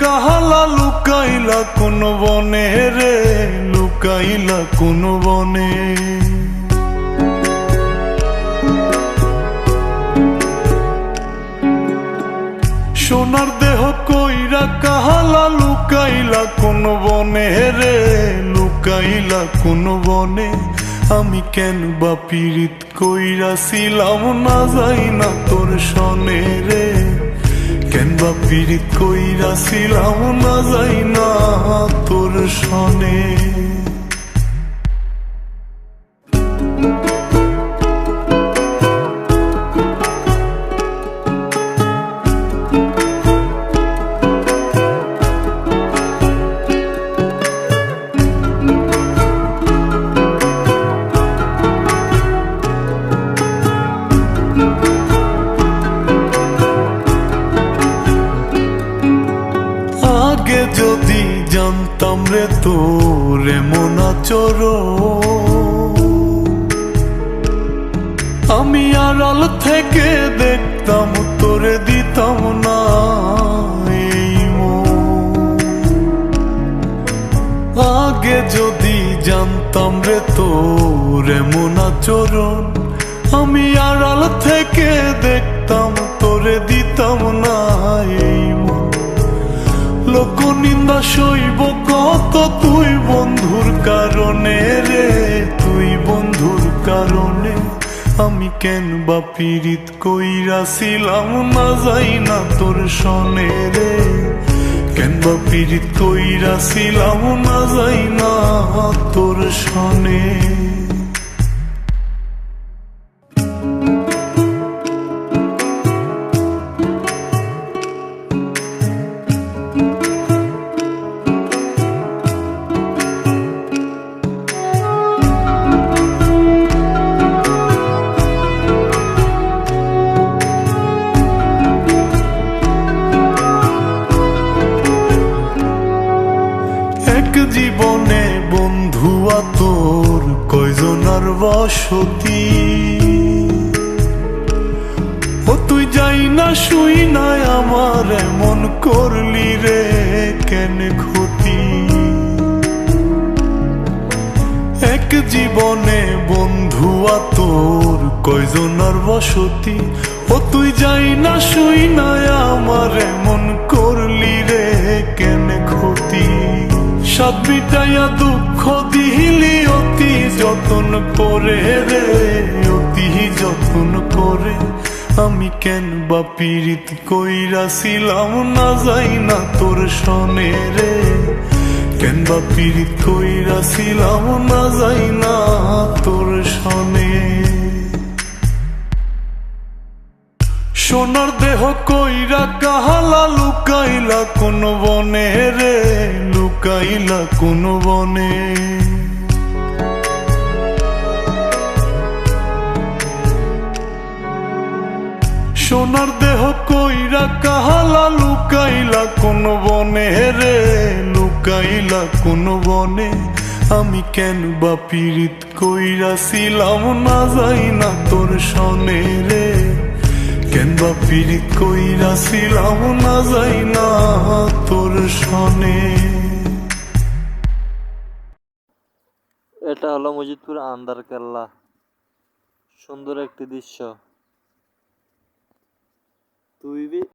কাহালা লুকাইলা কোন বনে রে, লুকাইলা কোন বনে। সোনার দেহ কইরা কাহালা লুকাইলা কোন বনে রে, লুকাইলা কোন বনে। আমি কেন বা পীড়িত কইরাছিলাম না যাই না তোর সনে রে, কেন বা পীড়িত কইরাছিলাম না যাই না তোর সনে। আগে যদি জানতাম রে তোর এমন আচরণ, আমি আড়াল থেকে দেখতাম তোরে দিতাম না এই মন। আগে যদি জানতাম রে তোর এমন আচরণ, আমি আড়াল থেকে দেখতাম তোরে দিতাম না এই মন। লোক নিন্দা সইব কত তুই বন্ধুর কারণে রে, তুই বন্ধুর কারণে। আমি কেন বা পীড়িত কইরাছিলাম না যাই না তোর সনে রে, কেন বা পীড়িত কইরাছিলাম না যাই না তোর সনে। জীবনে বন্ধুয়া তোর কয়জনার বসতি, ও তুই যাই না শুই নাই আমার এমন করলি রে কেন ক্ষতি। এক জীবনে বন্ধুয়া তোর কয়জনার বসতি, ও তুই যাই না শুই নাই আমার এমন করলি রে কেন ক্ষতি। সাত মিটাইয়া দুঃখ দিলি অতি যতন করে রে, অতি যতন করে। আমি কেন বা পীড়িত কইরাছিলাম না যাই না তোর সনে রে, কেন বা পীড়িত কইরাছিলাম না যাই না তোর সনে। সোনার দেহ কইরা কাহালা লুকাইলা কোন বনে রে, লুকাইলা কোন বনে। সোনার দেহ কইরা কাহালা লুকাইলা কোন বনে রে, লুকাইলা কোন বনে। আমি কেন বা পীড়িত কইরাছিলাম না যাই না তোর সনে রে, কেন বা পীড়িত কইরাছিলাম না যাই না তোর সনে। এটা হলো মজিদপুর আন্দার কেল্লা, সুন্দর একটি দৃশ্য। তুই